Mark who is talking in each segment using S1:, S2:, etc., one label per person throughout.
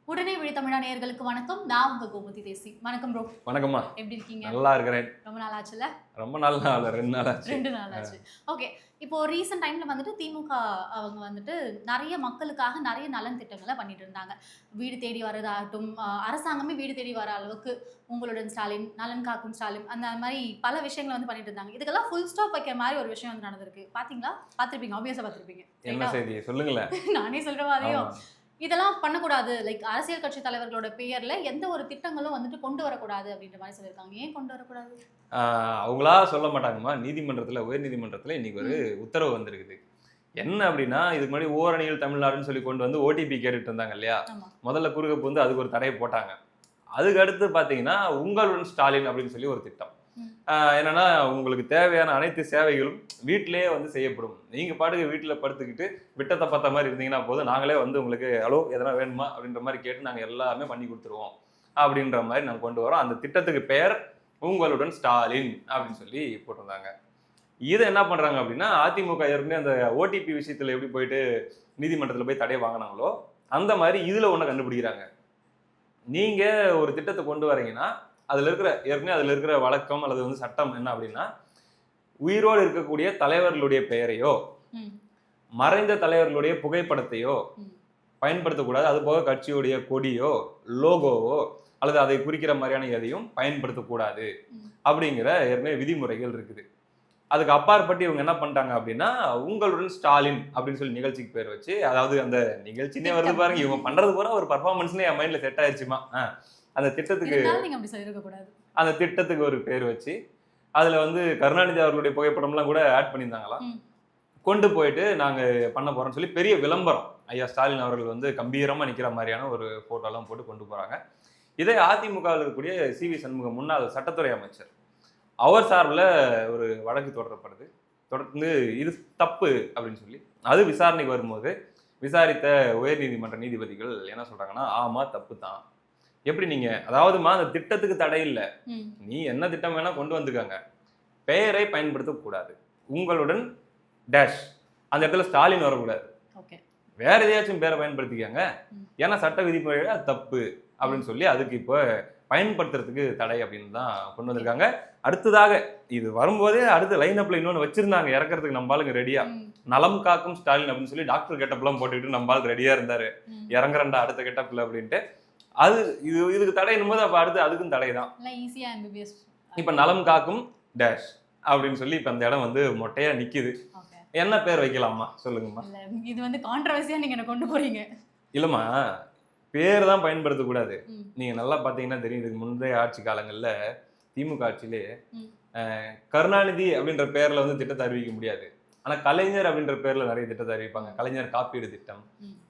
S1: உடனே விழித்தமிழா நேயர்களுக்கு வணக்கம். நான் உங்க கோமதி தேசி. வணக்கம் ப்ரோ.
S2: வணக்கம்மா.
S1: எப்படி இருக்கீங்க?
S2: நல்லா இருக்கிறேன்.
S1: ரொம்ப நாள் ஆச்சுல்ல?
S2: ரொம்ப நாள் இல்ல, 2 நாள் ஆச்சு.
S1: 2 நாள் ஆச்சு. ஓகே. இப்போ ரீசென்ட் டைம்ல வந்துட்டு திமுக அவங்க வந்துட்டு நெறைய மக்களுக்காக நெறைய நலன் திட்டங்கள பண்ணிட்டு இருந்தாங்க. வீடு தேடி வரதாகட்டும், அரசாங்கமே வீடு தேடி வர அளவுக்கு உங்களுடன் ஸ்டாலின், நலன் காக்கும் ஸ்டாலின் அந்த மாரி பல விஷயங்கள வந்து பண்ணிட்டு இருந்தாங்க. இதுக்கெல்லாம் ஃபுல் ஸ்டாப் வைக்கிற மாரி ஒரு விஷயம் வந்து நடந்திருக்கு. பாத்தீங்களா? பாத்திருப்பீங்க. ஆப்வியஸா பாத்திருப்பீங்க.
S2: என்ன செய்தி சொல்லுங்களேன்.
S1: நானே சொல்ற மாதிரியும் இதெல்லாம் பண்ணக்கூடாது. லைக் அரசியல் கட்சி தலைவர்களோட பெயர்ல எந்த ஒரு திட்டங்களும் வந்துட்டு கொண்டு வரக்கூடாது அப்படின்ற மாதிரி சொல்லியிருக்காங்க. ஏன் கொண்டு வரக்கூடாது?
S2: அவங்களா சொல்ல மாட்டாங்கம்மா. நீதிமன்றத்துல, உயர் நீதிமன்றத்துல இன்னைக்கு ஒரு உத்தரவு வந்திருக்குது. என்ன அப்படின்னா, இதுக்கு முன்னாடி ஓரணியில் தமிழ்நாடுன்னு சொல்லி கொண்டு வந்து ஓடிபி கேட்டுட்டு இருந்தாங்க இல்லையா? முதல்ல குறுக்கு வந்து அதுக்கு ஒரு தடையை போட்டாங்க. அதுக்கு அடுத்து பாத்தீங்கன்னா உங்களுடன் ஸ்டாலின் அப்படின்னு சொல்லி ஒரு திட்டம். என்னன்னா, உங்களுக்கு தேவையான அனைத்து சேவைகளும் வீட்டிலேயே வந்து செய்யப்படும். நீங்க பாட்டுக்கு வீட்டுல படுத்துக்கிட்டு விட்டத்தை பார்த்த மாதிரி இருந்தீங்கன்னா போதும், நாங்களே வந்து உங்களுக்கு ஹலோ எதனா வேணுமா அப்படின்ற மாதிரி கேட்டு நாங்க எல்லாமே பண்ணி கொடுத்துருவோம் அப்படின்ற மாதிரி நாங்க கொண்டு வரோம். அந்த திட்டத்துக்கு பெயர் உங்களுடன் ஸ்டாலின் அப்படின்னு சொல்லி போட்டிருந்தாங்க. இதை என்ன பண்றாங்க அப்படின்னா, அதிமுக ஏற்கனவே அந்த ஓடிபி விஷயத்துல எப்படி போயிட்டு நீதிமன்றத்துல போய் தடை வாங்கினாங்களோ அந்த மாதிரி இதுல ஒண்ணு கண்டுபிடிக்கிறாங்க. நீங்க ஒரு திட்டத்தை கொண்டு வரீங்கன்னா அதுல இருக்கிற வழக்கம் அல்லது வந்து சட்டம் என்ன அப்படின்னா, உயிரோடு இருக்கக்கூடிய தலைவர்களுடைய பெயரையோ மறைந்த தலைவர்களுடைய புகைப்படத்தையோ பயன்படுத்தக்கூடாது. அது போக கட்சியுடைய கொடியோ லோகோவோ அல்லது அதை குறிக்கிற மாதிரியான எதையும் பயன்படுத்தக்கூடாது அப்படிங்கிற ஏற்கனவே விதிமுறைகள் இருக்குது. அதுக்கு அப்பாற்பட்டு இவங்க என்ன பண்ணிட்டாங்க அப்படின்னா, உங்களுடன் ஸ்டாலின் அப்படின்னு சொல்லி நிகழ்ச்சிக்கு பேர் வச்சு, அதாவது அந்த நிகழ்ச்சினே வருது பாருங்க, இவங்க பண்றது போற ஒரு பர்ஃபார்மன்ஸ்னே என் மைண்ட்ல செட் ஆயிடுச்சுமா. அந்த திட்டத்துக்கு ஒரு பேர் வச்சு அதுல வந்து கருணாநிதி அவர்களுடைய புகைப்படம்லாம் கூட ஆட் பண்ணியிருந்தாங்களாம். கொண்டு போயிட்டு நாங்க பண்ண போறோம்னு சொல்லி பெரிய விளம்பரம், ஐயா ஸ்டாலின் அவர்கள் வந்து கம்பீரமா நிக்கிற மாதிரியான ஒரு போட்டோ எல்லாம் போட்டு கொண்டு போறாங்க. இதை அதிமுகவில் இருக்கக்கூடிய சி.வி. சண்முகம் முன்னாள் சட்டத்துறை அமைச்சர் அவர் சார்பில் ஒரு வழக்கு தொடரப்படுது. தொடர்ந்து இது தப்பு அப்படின்னு சொல்லி அது விசாரணைக்கு வரும்போது விசாரித்த உயர்நீதிமன்ற நீதிபதிகள் என்ன சொல்றாங்கன்னா, ஆமா தப்பு தான். எப்படி நீங்க, அதாவதுமா அந்த திட்டத்துக்கு தடை இல்லை, நீ என்ன திட்டம் வேணா கொண்டு வந்துக்காங்க, பெயரை பயன்படுத்தக்கூடாது. உங்களுடன் டேஷ் அந்த இடத்துல ஸ்டாலின் வரக்கூடாது, வேற எதையாச்சும் பேரை பயன்படுத்திக்காங்க, ஏன்னா சட்ட விதிமுறைகள் அது தப்பு அப்படின்னு சொல்லி அதுக்கு இப்போ பயன்படுத்துறதுக்கு தடை அப்படின்னு தான் கொண்டு வந்திருக்காங்க. அடுத்ததாக இது வரும்போதே அடுத்த லைன் அப்ல இன்னொன்று வச்சிருந்தாங்க இறக்குறதுக்கு, நம்பாளுங்க ரெடியா நலம் காக்கும் ஸ்டாலின் அப்படின்னு சொல்லி டாக்டர் கெட்டப்லாம் போட்டுக்கிட்டு நம்பாள் ரெடியா இருந்தாரு, இறங்குறண்டா அடுத்த கெட்டப்ல அப்படின்ட்டு. அது இதுக்கு தடையும் போது அப்ப அடுத்து அதுக்கும் தடை தான். இப்ப நலம் காக்கும் டேஷ் அப்படின்னு சொல்லி இப்ப அந்த இடம் வந்து மொட்டையா நிக்குது. என்ன பேர் வைக்கலாமா சொல்லுங்கம்மா?
S1: இது வந்து கான்ட்ரோவர்சியா நீங்க கொண்டு போறீங்க.
S2: இல்லம்மா, பேர் தான் பயன்படுத்தக்கூடாது. நீங்க நல்லா பாத்தீங்கன்னா தெரியும், இதுக்கு முந்தைய ஆட்சி காலங்கள்ல திமுக ஆட்சியிலே கருணாநிதி அப்படின்ற பேர்ல வந்து திட்டத்தை அறிவிக்க முடியாது. ஆனா கலைஞர் அப்படின்ற பேர்ல நிறைய திட்டத்தை அறிவிப்பாங்க. கலைஞர் காப்பீடு திட்டம்,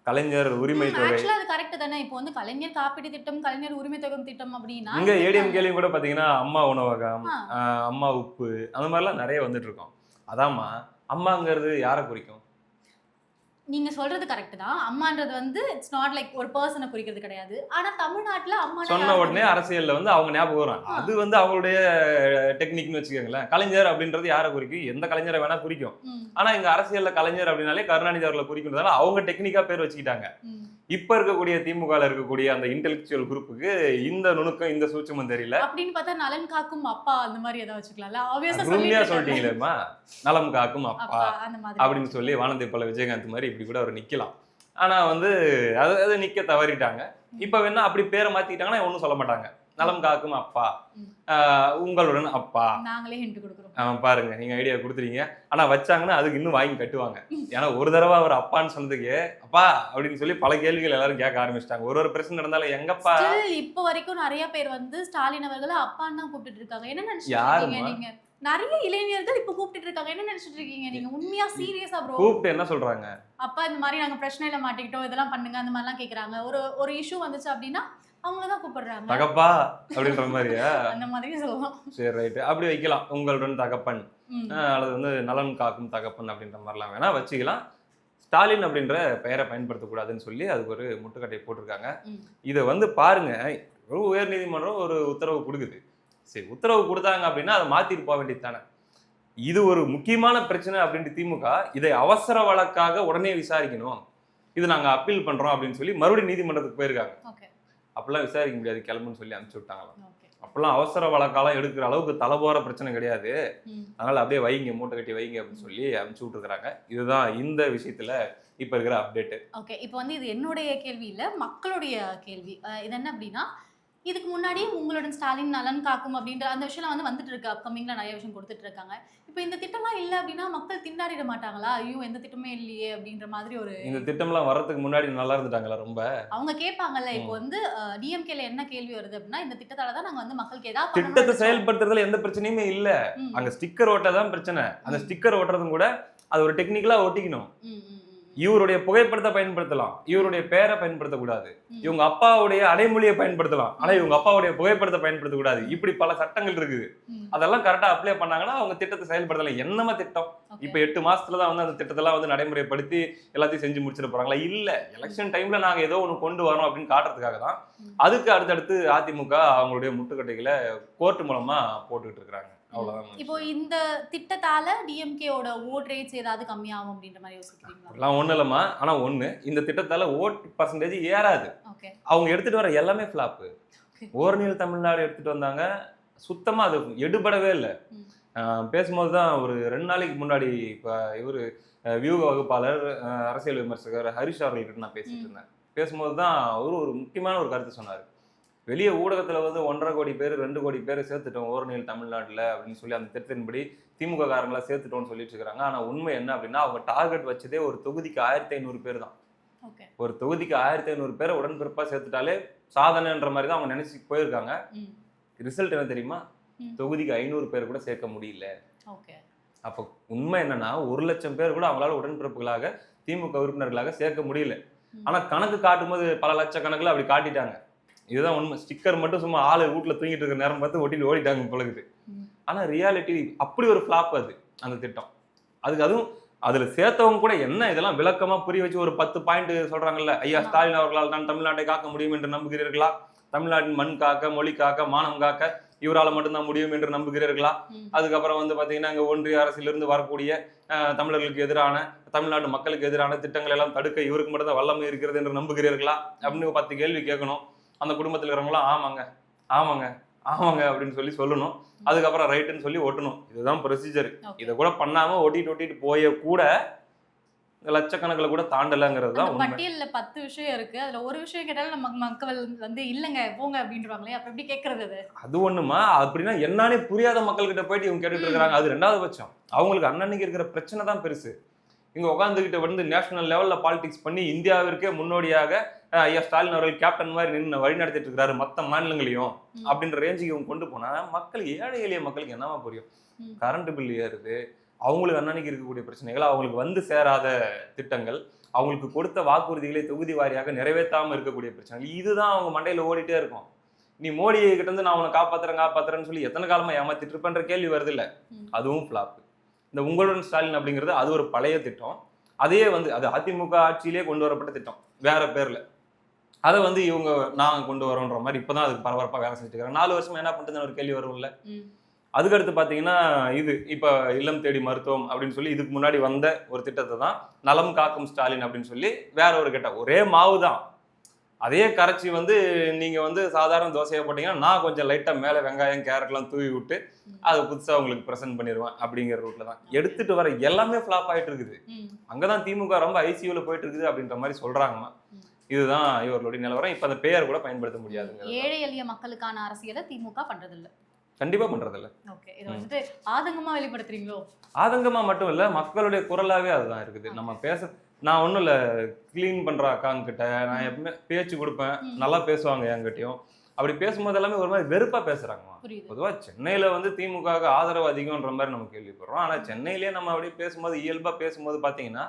S2: கலைஞர் உரிமை தொகை.
S1: அது கரெக்ட் தானே. இப்போ வந்து கலைஞர் காப்பீடு திட்டம், கலைஞர் உரிமை தொகை திட்டம் அப்படின்னா
S2: இங்க ஏடிஎம்கேலயும் கூட பாத்தீங்கன்னா அம்மா உணவகம், அம்மா உப்பு, அந்த மாதிரிலாம் நிறைய வந்துட்டு இருக்கோம். அதாம்மா, அம்மாங்கிறது யாரை குறிக்கும்?
S1: நீங்க சொல்றது கரெக்ட் தான். அம்மான்றது வந்து இட்ஸ் நாட் லைக் ஒரு பர்சனை குறிக்கிறது கிடையாது. ஆனா தமிழ்நாட்டுல அம்மா
S2: சொன்ன உடனே அரசியல்ல வந்து அவங்க ஞாபகம் வரும். அது வந்து அவங்களுடைய டெக்னிக்னு வச்சுக்கோங்களேன். கலைஞர் அப்படின்றது யாரை குறிக்கும்? எந்த கலைஞரை வேணா குறிக்கும். ஆனா இங்க அரசியல்ல கலைஞர் அப்படின்னாலே கருணாநிதி அவர்களை குறிக்கிறதால அவங்க டெக்னிக்கா பேர் வச்சுக்கிட்டாங்க. இப்ப இருக்கக்கூடிய திமுகல இருக்கக்கூடிய அந்த இன்டெலெக்சுவல் குரூப்புக்கு இந்த நுணுக்கம், இந்த சூட்சமும் தெரியல.
S1: அப்படின்னு பார்த்தா நலன் காக்கும் அப்பா அந்த மாதிரி ஏதாவது வச்சுக்கலாம்ல. ஆப்வியஸா
S2: சொல்லிட்டீங்களேம்மா, நலம் காக்கும் அப்பா அப்படின்னு சொல்லி வானத்தை போல விஜயகாந்த் மாதிரி இப்படி கூட அவர் நிக்கலாம். ஆனா வந்து அது நிக்க தவறிட்டாங்க. இப்ப வேணா அப்படி பேரை மாத்திக்கிட்டாங்கன்னா ஒன்னும் சொல்ல மாட்டாங்க. நலம் காக்கும் அப்பா, உங்களுடன் அப்பா,
S1: நாங்களே ஹிண்ட் கொடுக்குறோம்.
S2: பாருங்க, நீங்க ஐடியா கொடுத்துறீங்க. ஆனா வச்சாங்கன்னா அதுக்கு இன்னும் வாங்கி கட்டுவாங்க. ஏன்னா ஒரு தடவை அவர் அப்பான்னு சொன்னதுக்கு அப்பா அப்படின்னு சொல்லி பல கேள்விகள் எல்லாரும் கேட்க ஆரம்பிச்சிட்டாங்க. ஒரு பிரச்சனை இருந்தாலும் எங்கப்பா.
S1: இப்ப வரைக்கும் நிறைய பேர் வந்து ஸ்டாலின் அவர்களை அப்பான்னு தான் கூப்பிட்டு இருக்காங்க. என்ன நினைச்சிருக்கீங்க நீங்க? நிறைய இளைஞர்கள் இப்ப கூப்பிட்டு இருக்காங்க. என்ன நினைச்சிட்டு இருக்கீங்க நீங்க? உண்மையா சீரியஸா ப்ரோ?
S2: கூப்பிட்டு என்ன சொல்றாங்க?
S1: அப்பா இந்த மாதிரி நாங்க பிரச்சனையில மாட்டிக்கிட்டோம், இதெல்லாம் பண்ணுங்க அந்த மாதிரிலாம் கேக்குறாங்க. ஒரு இஷ்யூ வந்துச்சு அப்படின்னா அவங்களதான் கூப்பிடுறாங்க
S2: தகப்பா அப்படின்ற மாதிரியா?
S1: அந்த மாதிரி சொல்லலாம்.
S2: சரி, ரைட், அப்படி வைக்கலாம். உங்களுடன் தகப்பன் அல்லது வந்து நலன் காக்கும் தகப்பன் அப்படின்ற மாதிரிலாம் வேணா வச்சுக்கலாம். ஸ்டாலின் அப்படின்ற பெயரை பயன்படுத்தக்கூடாதுன்னு சொல்லி அதுக்கு ஒரு முட்டுக்கட்டை போட்டிருக்காங்க. இதை வந்து பாருங்க, ஒரு உயர் நீதிமன்றம் ஒரு உத்தரவு கொடுக்குது. சரி, உத்தரவு கொடுத்தாங்க அப்படின்னா அதை மாத்திட்டு போக வேண்டியது தானே. இது ஒரு முக்கியமான பிரச்சனை அப்படின்ட்டு திமுக இதை அவசர வழக்காக உடனே விசாரிக்கணும், இது நாங்க அப்பீல் பண்றோம் அப்படின்னு சொல்லி மறுபடியும் நீதிமன்றத்துக்கு போயிருக்காங்க.
S1: ஓகே.
S2: அப்பெல்லாம் விசாரிக்க முடியாது, கிளம்புன்னு சொல்லி அனுப்பிச்சு விட்டாங்களாம்.
S1: ஓகே.
S2: அப்பெல்லாம் அவசர வழக்காலம் எடுக்கிற அளவுக்கு தலை போற பிரச்சனை கிடையாது.
S1: ம்.
S2: அதனால அப்படியே வைங்க, மூட்டை கட்டி வைங்க அப்படின்னு சொல்லி அனுப்பிச்சு விட்டுருக்காங்க. இதுதான் இந்த விஷயத்துல இப்ப இருக்கிற அப்டேட்.
S1: ஓகே. இப்போ வந்து இது என்னுடைய கேள்வி இல்ல, மக்களுடைய கேள்வி. இது என்ன அப்படின்னா, இதுக்கு முன்னாடி உங்களுடன் ஸ்டாலின் நலன் காக்கும் அப்படின்ற அந்த விஷயம்லாம் வந்து வந்துட்டு இருக்கு. அப்கமிங்ல நிறைய விஷயம் கொடுத்துட்டு இருக்காங்க. இப்போ இந்த திட்டம்லாம் இல்ல அப்படின்னா மக்கள் திண்டாடிட மாட்டாங்களா? ஐயோ எந்த திட்டமே இல்லையே அப்படின்ற மாதிரி ஒரு
S2: இந்த திட்டம்லாம் வர்றதுக்கு முன்னாடி நல்லா இருந்துட்டாங்களா ரொம்ப?
S1: அவங்க கேட்பாங்கல்ல. இப்போ
S2: ம்.
S1: வந்து டிஎம்கேல என்ன கேள்வி வருது அப்படின்னா, இந்த திட்டத்தால தான் நாங்க வந்து மக்களுக்கு ஏதாவது
S2: திட்டத்தை
S1: பண்ணணும்னு
S2: செயல்படுத்துறதுல எந்த பிரச்சனையுமே இல்ல.
S1: ம்.
S2: அங்க ஸ்டிக்கர் ஓட்டதான் பிரச்சனை. அந்த ஸ்டிக்கர் ஓட்டுறதும் கூட அது ஒரு டெக்னிக்கலா ஒட்டிக்கணும்.
S1: ம், ம், ம், ம்.
S2: இவருடைய புகைப்படத்தை பயன்படுத்தலாம், இவருடைய பெயரை பயன்படுத்தக்கூடாது,
S1: ம்.
S2: இவங்க அப்பாவுடைய அடைமொழியை பயன்படுத்தலாம், ஆனா இவங்க அப்பாவுடைய புகைப்படத்தை பயன்படுத்தக்கூடாது. இப்படி பல சட்டங்கள் இருக்குது.
S1: ம்.
S2: அதெல்லாம் கரெக்டா அப்ளை பண்ணாங்கன்னா அவங்க திட்டத்தை செயல்படுத்தலாம். என்னமா திட்டம்?
S1: ஓகே.
S2: இப்ப 8 மாசத்துல தான் வந்து அந்த திட்டத்தெல்லாம் வந்து நடைமுறைப்படுத்தி எல்லாத்தையும் செஞ்சு முடிச்சிட போறாங்களா? இல்ல. எலெக்ஷன் டைம்ல நாங்க ஏதோ ஒண்ணு கொண்டு வரோம் அப்படின்னு காட்டுறதுக்காக தான்.
S1: ம்.
S2: அதுக்கு அடுத்தடுத்து அதிமுக அவங்களுடைய முட்டுக்கட்டைகளை கோர்ட் மூலமா போட்டுக்கிட்டு இருக்காங்க. அவ்வளவுதான்.
S1: இப்போ இந்த திட்டத்தால டிஎம்கேவோட ஓட் ரேட்ஸ் ஏதாவது கம்மியாகும் அப்படின்ற மாதிரி யோசிக்கிறீங்களா?
S2: எல்லாம் ஒண்ணு இல்லம்மா. ஆனா ஒண்ணு, இந்த திட்டத்தால ஓட் பர்சன்டேஜ் ஏறாது.
S1: ஓகே.
S2: அவங்க எடுத்துட்டு வர எல்லாமே ஃபிளாப்.
S1: ஓகே.
S2: ஓரணியில் தமிழ்நாடு எடுத்துட்டு வந்தாங்க, சுத்தமா அது எடுபடவே இல்லை.
S1: ம்.
S2: பேசும்போது தான் ஒரு 2 நாளைக்கு முன்னாடி இப்ப இவரு வியூக வகுப்பாளர், அரசியல் விமர்சகர் ஹரிஷ் அவர்கள்கிட்ட நான் பேசிட்டு இருந்தேன். பேசும்போது தான் அவரு ஒரு முக்கியமான ஒரு கருத்து சொன்னாரு. வெளியே ஊடகத்துல வந்து 1.5 கோடி பேர் 2 கோடி பேர் சேர்த்துட்டோம் ஓரணியில் தமிழ்நாட்டுல அப்படின்னு சொல்லி அந்த திட்டத்தின்படி திமுக காரங்களா சேர்த்துட்டோம்னு சொல்லிட்டு இருக்காங்க. ஆனா உண்மை என்ன அப்படின்னா அவங்க டார்கெட் வச்சதே ஒரு தொகுதிக்கு 1500 பேர் தான்.
S1: ஓகே.
S2: ஒரு தொகுதிக்கு 1500 பேரை உடன்பிறப்பா சேர்த்துட்டாலே சாதனைன்ற மாதிரி தான் அவங்க நினைச்சு போயிருக்காங்க.
S1: ம்.
S2: ரிசல்ட் என்ன தெரியுமா?
S1: ம்.
S2: தொகுதிக்கு 500 பேர் கூட சேர்க்க முடியல.
S1: ஓகே.
S2: அப்போ உண்மை என்னன்னா 1,00,000 பேர் கூட அவங்களால உடன்பிறப்புகளாக திமுக உறுப்பினர்களாக சேர்க்க முடியல.
S1: ம்.
S2: ஆனா கணக்கு காட்டும்போது பல லட்சக்கணக்கில் அப்படி காட்டிட்டாங்க. இதுதான் உண்மை. ஸ்டிக்கர் மட்டும் சும்மா ஆளு வீட்டுல தூங்கிட்டு இருக்கிற நேரம் பார்த்து ஒட்டிட்டு ஓடிட்டாங்க பொழுது.
S1: ம்.
S2: ஆனா ரியாலிட்டி அப்படி ஒரு ஃபிளாப் அது அந்த திட்டம். அதுவும் அதுல சேர்த்தவங்க கூட என்ன இதெல்லாம் விளக்கமா புரிய வச்சு ஒரு 10 பாயிண்ட் சொல்றாங்கல்ல. ஐயா
S1: ஆமா.
S2: ஸ்டாலின் அவர்களால் தான் தமிழ்நாட்டை காக்க முடியும் என்று நம்புகிறீர்களா? தமிழ்நாட்டின் மண் காக்க, மொழி காக்க, மானம் காக்க இவரால் மட்டும்தான் முடியும் என்று நம்புகிறீர்களா?
S1: ம்.
S2: அதுக்கப்புறம் வந்து பாத்தீங்கன்னா இங்க ஒன்றிய அரசிலிருந்து வரக்கூடிய தமிழர்களுக்கு எதிரான, தமிழ்நாட்டு மக்களுக்கு எதிரான திட்டங்கள் எல்லாம் தடுக்க இவருக்கு மட்டும் தான் வல்லமை இருக்கிறது என்று நம்புகிறீர்களா அப்படின்னு 10 கேள்வி கேட்கணும். அந்த குடும்பத்தில் இருக்கிறவங்களாம் ஆமாங்க ஆமாங்க ஆமாங்க அப்படின்னு சொல்லி சொல்லணும். அதுக்கப்புறம் ரைட்டுன்னு சொல்லி ஒட்டணும். இதுதான் ப்ரொசீஜர்.
S1: ஓகே.
S2: இதை கூட பண்ணாம ஒட்டிட்டு போய கூட லட்சக்கணக்கில் கூட தாண்டலங்கிறது தான்
S1: அந்த
S2: உண்மை.
S1: பட்டியல்ல 10 விஷயம் இருக்கு. அதுல ஒரு விஷயம் கேட்டாலும் நம்ம மக்கள் வந்து இல்லங்க போங்க அப்படின்றாங்களே. அப்ப எப்படி கேக்குறது அது?
S2: அது ஒண்ணுமா? அப்படின்னா என்னன்னே புரியாத மக்கள்கிட்ட போயிட்டு இவங்க கேட்டுட்டு இருக்காங்க. அது 2வது பட்சம். அவங்களுக்கு அன்னன்னைக்கு இருக்கிற பிரச்சனை தான் பெருசு. இங்க உட்காந்துக்கிட்ட வந்து நேஷனல் லெவல்ல பாலிடிக்ஸ் பண்ணி இந்தியாவிற்கே முன்னோடியாக ஐயா ஸ்டாலின் அவர்கள் கேப்டன் மாதிரி நின்று வழி நடத்திட்டு இருக்காரு மத்த மாநிலங்களையும்
S1: ம்.
S2: அப்படின்ற ரேஞ்சுக்கு இவங்க கொண்டு போனா மக்கள், ஏழை எளிய மக்களுக்கு என்னவா புரியும்?
S1: ம்.
S2: கரண்ட் பில் ஏறுது, அவங்களுக்கு அன்னன்னைக்கு இருக்கக்கூடிய பிரச்சனைகள், அவங்களுக்கு வந்து சேராத திட்டங்கள், அவங்களுக்கு கொடுத்த வாக்குறுதிகளை தொகுதி வாரியாக நிறைவேற்றாம இருக்கக்கூடிய பிரச்சனைகள், இதுதான் அவங்க மண்டையில ஓடிட்டே இருக்கும். நீ மோடி கிட்ட இருந்து நான் உன்னை காப்பாத்துறேன்னு சொல்லி எத்தனை காலமா ஏமாத்திட்டு இருப்பேன்ற கேள்வி வருது இல்ல.
S1: ம்.
S2: அதுவும் ஃபிளாப். இந்த உங்களுடன் ஸ்டாலின் அப்படிங்கிறது அது ஒரு பழைய திட்டம். அதையே வந்து அது அதிமுக ஆட்சியிலே கொண்டு வரப்பட்ட திட்டம் வேற பேர்ல. அதை வந்து இவங்க நாங்க கொண்டு வரோன்ற மாதிரி இப்பதான் அதுக்கு பரபரப்பா வேலை செஞ்சுட்டு இருக்காங்க. 4 வருஷமா என்ன பண்றதுன்னு ஒரு கேள்வி வரும்ல.
S1: ம்.
S2: அதுக்கடுத்து பாத்தீங்கன்னா இது இப்ப இல்லம் தேடி மருத்துவம் அப்படின்னு சொல்லி இதுக்கு முன்னாடி வந்த ஒரு திட்டத்தை தான் நலம் காக்கும் ஸ்டாலின் அப்படின்னு சொல்லி வேற ஒரு ஒரே மாவு தான். அதையே கரைச்சி வந்து நீங்க வந்து சாதாரண தோசையை போட்டீங்கன்னா நான் கொஞ்சம் லைட்டா மேல வெங்காயம் கேரட்லாம் தூவி விட்டு அதை புதுசா உங்களுக்கு ப்ரெசென்ட் பண்ணிடுவேன் அப்படிங்கிற ரூட்ல தான் எடுத்துட்டு வர எல்லாமே ஃபிளாப் ஆயிட்டு இருக்குது.
S1: ம்.
S2: அங்கதான் திமுக ரொம்ப ஐசியூல போயிட்டு இருக்குது அப்படின்ற மாதிரி சொல்றாங்கம்மா.
S1: ம்.
S2: இதுதான் இவர்களுடைய நிலவரம். இப்ப அந்த பெயர் கூட பயன்படுத்த முடியாதுங்க.
S1: ஏழை எளிய மக்களுக்கான அரசியலை திமுக பண்றது இல்ல.
S2: கண்டிப்பா பண்றது இல்ல.
S1: ஓகே. இத வந்துட்டு ஆதங்கமா வெளிப்படுத்துறீங்களோ?
S2: ஆதங்கமா மட்டும் இல்ல, மக்களுடைய குரலாவே அதுதான் இருக்குது. நம்ம நான் ஒண்ணும் இல்ல, கிளீன் பண்ற அக்காங்க கிட்ட நான் எப்பவுமே பேச்சு கொடுப்பேன்.
S1: ம்.
S2: நல்லா பேசுவாங்க என்கிட்டயும். அப்படி பேசும்போது எல்லாமே ஒரு மாதிரி வெறுப்பா பேசுறாங்கம்மா.
S1: புரியுது.
S2: பொதுவா சென்னையில வந்து திமுகவுக்கு ஆதரவு அதிகம்ன்ற மாதிரி நம்ம கேள்விப்படுறோம். ஆனா சென்னையிலேயே நம்ம அப்படியே பேசும்போது, இயல்பா பேசும்போது பாத்தீங்கன்னா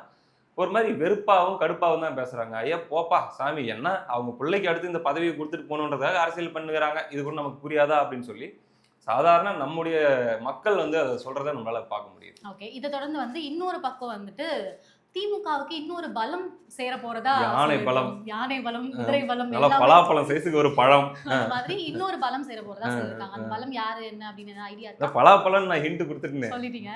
S2: ஒரு மாதிரி வெறுப்பாவும் கடுப்பாவும் தான் பேசுறாங்க. ஐயா போப்பா சாமி, என்ன அவங்க பிள்ளைக்கு அடுத்து இந்த பதவியை கொடுத்துட்டு போகணுன்றதுக்காக அரசியல் பண்ணுகிறாங்க, இது கூட நமக்கு புரியாதா அப்படின்னு சொல்லி சாதாரண நம்முடைய மக்கள் வந்து அதை சொல்றதை நம்மளால பார்க்க முடியுது.
S1: ஓகே. இதை தொடர்ந்து வந்து இன்னொரு பக்கம் வந்துட்டு திமுகவுக்கு இன்னொரு பலம் சேர போறதா
S2: யானை பலம்,
S1: யானை பலம், குதிரை பலம்,
S2: நல்லா பலாப்பழம் சைஸுக்கு ஒரு பழம்
S1: அந்த மாதிரி இன்னொரு பலம் சேர போறதா சொல்லிருக்காங்க. அந்த பலம் யாரு என்ன அப்படின்னு ஐடியா இருக்கா?
S2: பலாப்பழம் நான் ஹிண்ட் கொடுத்துட்டேன்.
S1: சொல்லிட்டீங்க.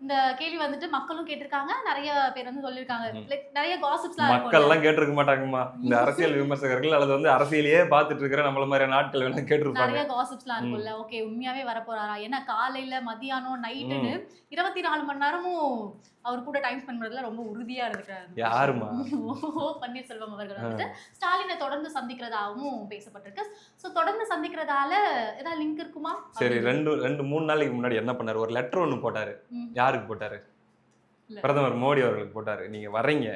S1: இந்த கேள்வி வந்துட்டு மக்களும் கேட்டிருக்காங்க, நிறைய பேர் வந்து சொல்லியிருக்காங்க. லைக் நிறைய காசிப்ஸ்லாம்
S2: மக்கள்
S1: இருக்கும்ல.
S2: எல்லாம் கேட்டிருக்க மாட்டாங்கம்மா. இந்த அரசியல் விமர்சகர்கள் அல்லது வந்து அரசியலையே பார்த்துட்டு இருக்கிற நம்மள மாதிரியான ஆட்கள் வேணா கேட்டிருப்பாங்க.
S1: நிறைய காசிப்ஸ்லாம்
S2: ம்.
S1: இருக்கும்ல. ஓகே உண்மையாவே வரப்போறாரா? ஏன்னா காலையில, மதியானம், நைட்டுன்னு
S2: ம்.
S1: 24 மணி நேரமும் அவர் கூட டைம் ஸ்பெண்ட் பண்றதுல ரொம்ப உறுதியா இருக்கிறாரு.
S2: யாருமா?
S1: பன்னீர்செல்வம் அவர்கள் வந்துட்டு ஸ்டாலினை தொடர்ந்து சந்திக்கிறதாகவும் பேசப்பட்டிருக்கு. சோ தொடர்ந்து சந்திக்கிறதால ஏதாவது லிங்க் இருக்குமா?
S2: சரி 2-3 நாளைக்கு முன்னாடி என்ன பண்ணாரு? ஒரு லெட்டர் ஒண்ணு போட்டாரு.
S1: ம்.
S2: யாருக்கு போட்டாரு?
S1: இல்ல.
S2: பிரதமர் மோடி அவர்களுக்கு போட்டாரு. நீங்க வர்றீங்க,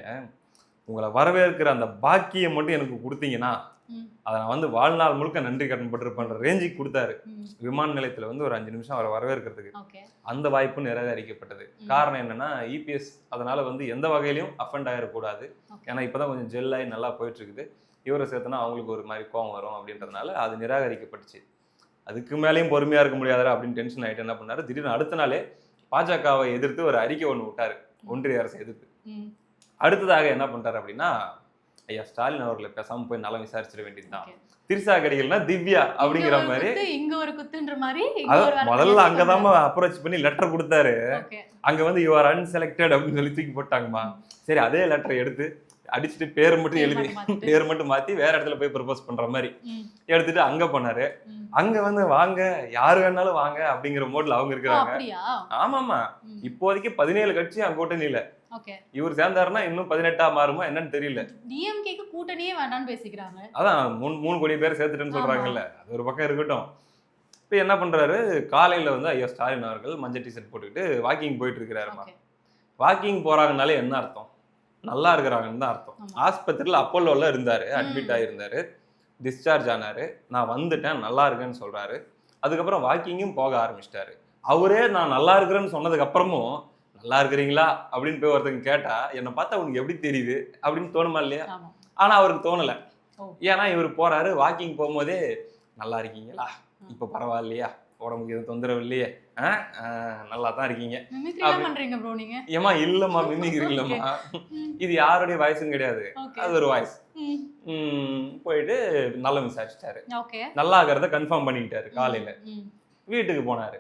S2: உங்களை வரவேற்கிற அந்த பாக்கியம் மட்டும் எனக்கு கொடுத்தீங்கன்னா
S1: ம்.
S2: அதை நான் வந்து வாழ்நாள் முழுக்க நன்றி கடன் பட்டிருப்பேன்ற ரேஞ்சுக்கு கொடுத்தாரு.
S1: ம்.
S2: விமான நிலையத்துல வந்து ஒரு 5 நிமிஷம் அவரை வரவேற்கிறதுக்கு.
S1: ஓகே.
S2: அந்த வாய்ப்பு நிராகரிக்கப்பட்டது. காரணம் என்னன்னா இபிஎஸ் அதனால வந்து எந்த வகையிலையும் அஃபெண்ட் ஆயிடக்கூடாது.
S1: ஓகே.
S2: ஏன்னா இப்பதான் கொஞ்சம் ஜெல்லாகி நல்லா போயிட்டு இருக்குது. இவரை சேர்த்துனா அவங்களுக்கு ஒரு மாதிரி கோவம் வரும் அப்படின்றதுனால அது நிராகரிக்கப்பட்டுச்சு. அதுக்கு மேலேயும் பொறுமையா இருக்க முடியாதா அப்படின்னு டென்ஷன் ஆயிட்டு என்ன பண்ணாரு, திடீர்னு அடுத்த நாளே பாஜகவை எதிர்த்து ஒரு அறிக்கை ஒன்று விட்டாரு, ஒன்றிய அரசை எதிர்த்து.
S1: ம்.
S2: அடுத்ததாக என்ன பண்றாரு அப்படின்னா, ஐயா ஸ்டாலின் அவர்களை பேசாம போய் நலம் விசாரிச்சிட வேண்டியதுதான்.
S1: ஓகே.
S2: திரிசா கடிகள்னா திவ்யா அப்படிங்கிற மாதிரி
S1: இங்க ஒரு குத்துன்ற மாதிரி
S2: முதல்ல அங்கதான் அப்ரோச் பண்ணி லெட்டர் கொடுத்தாரு.
S1: ஓகே.
S2: அங்க வந்து யூ ஆர் அன்செலக்டட் அப்படின்னு சொல்லி தூக்கி போட்டாங்கம்மா. சரி அதே லெட்டரை எடுத்து அடிச்சுட்டு பேர் மட்டும் எழுதி பேர் மட்டும் மாத்தி வேற இடத்துல போய் ப்ரப்போஸ் பண்ற மாதிரி எடுத்துட்டு அங்க போனாரு. அங்க வந்து வாங்க யாரு வேணாலும் வாங்க அப்படிங்கிற மோட்ல அவங்க இருக்கிறாங்க.
S1: அப்படியா?
S2: ஆமாமா. இப்போதைக்கு 17 கட்சி அங்க கூட்டணியில.
S1: ஓகே.
S2: இவர் சேர்ந்தாருன்னா இன்னும் 18ஆ மாறுமா என்னன்னு தெரியல.
S1: டிஎம்கேக்கு கூட்டணியே வேண்டாம்னு பேசிக்கிறாங்க.
S2: அதான் 3 கோடி பேர் சேர்த்துட்டேன்னு சொல்றாங்கல்ல, அது ஒரு பக்கம் இருக்கட்டும். இப்ப என்ன பண்றாரு, காலையில வந்து ஐயா ஸ்டாலின் அவர்கள் மஞ்சள் டிஷர்ட் போட்டுக்கிட்டு வாக்கிங் போயிட்டு இருக்கிறாருமா. வாக்கிங் போறாங்கனாலே என்ன அர்த்தம்? நல்லா இருக்கிறாங்கன்னு தான் அர்த்தம். ஆஸ்பத்திரியில அப்போலோல இருந்தாரு, அட்மிட் ஆகியிருந்தாரு, டிஸ்சார்ஜ் ஆனாரு. நான் வந்துட்டேன் நல்லா இருக்கேன்னு சொல்றாரு. அதுக்கப்புறம் வாக்கிங்கும் போக ஆரம்பிச்சிட்டாரு. அவரே நான் நல்லா இருக்கிறேன்னு சொன்னதுக்கு அப்புறமும் நல்லா இருக்கிறீங்களா அப்படின்னு போய் ஒருத்தங்க கேட்டா என்னை பார்த்தா உனக்கு எப்படி தெரியுது அப்படின்னு தோணுமா இல்லையா? ஆனா அவருக்கு தோணல. ஏன்னா இவர் போறாரு, வாக்கிங் போகும்போதே நல்லா இருக்கீங்களா, இப்ப பரவாயில்லையா, உடம்புக்கு எதுவும் தொந்தரவு இல்லையே, நல்லா தான் இருக்கீங்க ஏமா இல்லம்மா மிமிக்ரி இல்லம்மா, இது யாருடைய வாய்ஸும் கிடையாது, அது ஒரு வாய்ஸ். போயிட்டு நல்லா விசாரிச்சிட்டாரு, நல்லா இருக்கிறத கன்ஃபார்ம் பண்ணிக்கிட்டாரு. காலையில வீட்டுக்கு போனாரு.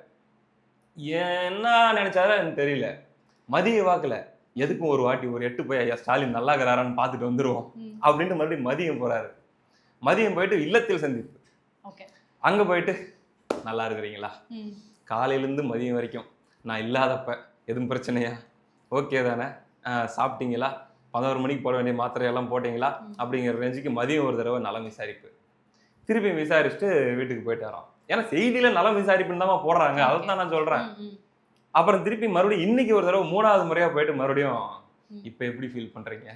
S2: என்ன நினைச்சாரு எனக்கு தெரியல. மதிய வாக்குல எதுக்கும் ஒரு வாட்டி ஒரு 8 போய் ஐயா ஸ்டாலின் நல்லா இருக்கிறாரான்னு பார்த்துட்டு வந்துருவோம் அப்படின்ட்டு மறுபடியும் மதியம் போறாரு. மதியம் போயிட்டு இல்லத்தில் சந்திப்பு. அங்க போயிட்டு நல்லா இருக்கிறீங்களா, காலையில இருந்து மதியம் வரைக்கும் நான் இல்லாதப்ப எதுவும் பிரச்சனையா, ஓகே தானே, சாப்பிட்டீங்களா, 11 மணிக்கு போட வேண்டிய மாத்திரையெல்லாம் போட்டீங்களா அப்படிங்கிற ரேஞ்சுக்கு மதியம் ஒரு தடவை நலம் விசாரிப்பு. திருப்பி விசாரிச்சுட்டு வீட்டுக்கு போயிட்டு வரோம். ஏன்னா செய்தியில நலம் விசாரிப்புன்னு தான் போடுறாங்க, அதைத்தான் நான் சொல்றேன். அப்புறம் திருப்பி மறுபடியும் இன்னைக்கு ஒரு தடவை 3வது முறையா போயிட்டு மறுபடியும் இப்ப எப்படி ஃபீல் பண்றீங்க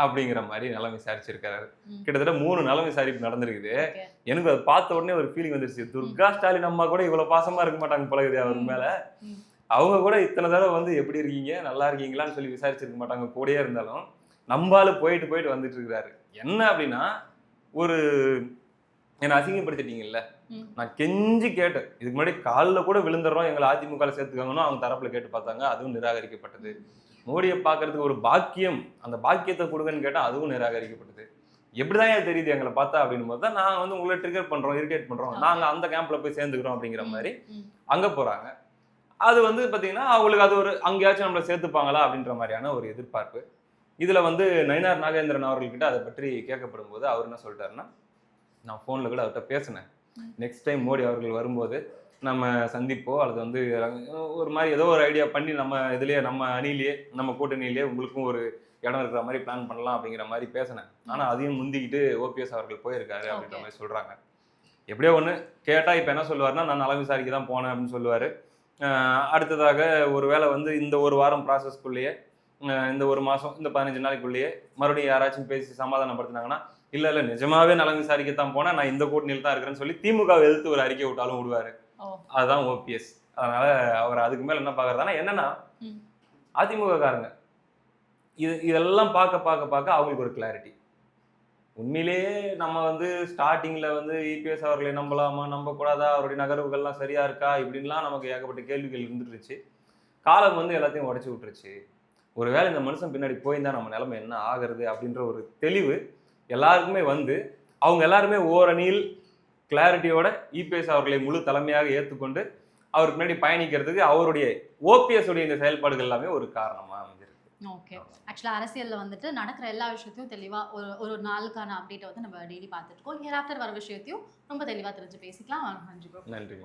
S2: அப்படிங்கிற மாதிரி நலம் விசாரிச்சிருக்காரு. கிட்டத்தட்ட 3 நலம் விசாரிப்பு நடந்திருக்குது. எனக்கு அதை பார்த்த உடனே ஒரு ஃபீலிங் வந்துருச்சு, துர்கா ஸ்டாலின் அம்மா கூட இவ்வளவு பாசமா இருக்க மாட்டாங்க பழகுது அவர் மேல. அவங்க கூட இத்தனை தடவை வந்து எப்படி இருக்கீங்க நல்லா இருக்கீங்களான்னு சொல்லி விசாரிச்சிருக்க மாட்டாங்க. கூடயே இருந்தாலும் நம்பால போயிட்டு போயிட்டு வந்துட்டு இருக்கிறாரு. என்ன அப்படின்னா, ஒரு என்னை அசிங்கப்படுத்திட்டீங்கல்ல, நான் கெஞ்சி கேட்டேன், இதுக்கு முன்னாடி காலில் கூட விழுந்துடுறோம் எங்களை அதிமுக சேர்த்துக்காங்கன்னு அவங்க தரப்புல கேட்டு பார்த்தாங்க, அதுவும் நிராகரிக்கப்பட்டது. மோடியை பார்க்கறதுக்கு ஒரு பாக்கியம், அந்த பாக்கியத்தை கொடுங்கன்னு கேட்டால் அதுவும் நிராகரிக்கப்பட்டது. எப்படிதான் ஏன் தெரியுது எங்களை பார்த்தா அப்படின்னு போது தான் நாங்கள் வந்து உங்களை ட்ரிகர் பண்றோம், இரிட்டேட் பண்றோம், நாங்கள் அந்த கேம்ப்ல போய் சேர்ந்துக்கிறோம் அப்படிங்கிற மாதிரி அங்க போறாங்க. அது வந்து பார்த்தீங்கன்னா அவங்களுக்கு அது ஒரு அங்கேயாச்சும் நம்மளை சேர்த்துப்பாங்களா அப்படின்ற மாதிரியான ஒரு எதிர்பார்ப்பு. இதுல வந்து நயினார் நாகேந்திரன் அவர்கள்கிட்ட அதை பற்றி கேட்கப்படும் போது அவர் என்ன சொல்லிட்டாருன்னா, நான் ஃபோனில் கூட அவர்கிட்ட பேசினேன், நெக்ஸ்ட் டைம் மோடி அவர்கள் வரும்போது நம்ம சந்திப்போ அல்லது வந்து ஒரு மாதிரி ஏதோ ஒரு ஐடியா பண்ணி நம்ம இதுலேயே நம்ம அணிலேயே நம்ம கூட்டணியிலேயே உங்களுக்கும் ஒரு இடம் இருக்கிற மாதிரி பிளான் பண்ணலாம் அப்படிங்கிற மாதிரி பேசினேன். ஆனால் அதையும் முந்திக்கிட்டு ஓபிஎஸ் அவர்கள் போயிருக்காரு அப்படின்ற மாதிரி சொல்கிறாங்க. எப்படியோ ஒன்று கேட்டால் இப்போ என்ன சொல்லுவார்னா, நான் நலம் விசாரிக்க தான் போனேன் அப்படின்னு சொல்லுவார். அடுத்ததாக ஒரு வேளை வந்து இந்த ஒரு வாரம் ப்ராசஸ்க்குள்ளேயே, இந்த ஒரு மாதம், இந்த 15 நாளைக்குள்ளேயே மறுபடியும் யாராச்சும் பேசி சமாதானப்படுத்தினாங்கன்னா, இல்லை நிஜமாவே நலம் விசாரிக்கத்தான் போனேன், நான் இந்த கூட்டணியில் தான் இருக்கிறேன்னு சொல்லி திமுகவை எதிர்த்து ஒரு அறிக்கை விட்டாலும் விடுவார். அதுதான் ஓபிஎஸ். அதனால அவர் அதுக்கு மேல என்ன பாக்குறதுனா, என்னன்னா அதிமுக காரங்க இதெல்லாம் பார்க்க அவங்களுக்கு ஒரு கிளாரிட்டி. உண்மையிலேயே நம்ம வந்து ஸ்டார்டிங்ல வந்து இபிஎஸ் அவர்களை நம்பலாமா நம்ப கூடாதா, அவருடைய நகர்வுகள்லாம் சரியா இருக்கா இப்படின்லாம் நமக்கு ஏகப்பட்ட கேள்விகள் இருந்துருச்சு. காலம் வந்து எல்லாத்தையும் உடைச்சு விட்டுருச்சு. ஒருவேளை இந்த மனுஷன் பின்னாடி போயிருந்தா நம்ம நிலைமை என்ன ஆகிறது அப்படின்ற ஒரு தெளிவு எல்லாருக்குமே வந்து அவங்க எல்லாருமே ஓரணியில் கிளாரிட்டியோட இபிஎஸ் அவர்களை முழு தலைமையாக ஏற்றுக்கொண்டு அவருக்கு முன்னாடி பயணிக்கிறதுக்கு அவருடைய ஓபிஎஸ் உடைய இந்த செயல்பாடுகள் எல்லாமே ஒரு காரணமா அமைஞ்சிருக்கு.
S1: ஓகே. ஆக்சுவலா அரசியல்ல வந்துட்டு நடக்கிற எல்லா விஷயத்தையும் தெளிவா ஒரு ஒரு நாளுக்கான அப்டேட்டை வந்து நம்ம டெய்லி பார்த்துட்டு இருக்கோம். ஹியர் ஆஃப்டர் வர விஷயத்தையும் ரொம்ப தெளிவா தெரிஞ்சு பேசிக்கலாம். நன்றி ப்ரோ.
S2: நன்றி.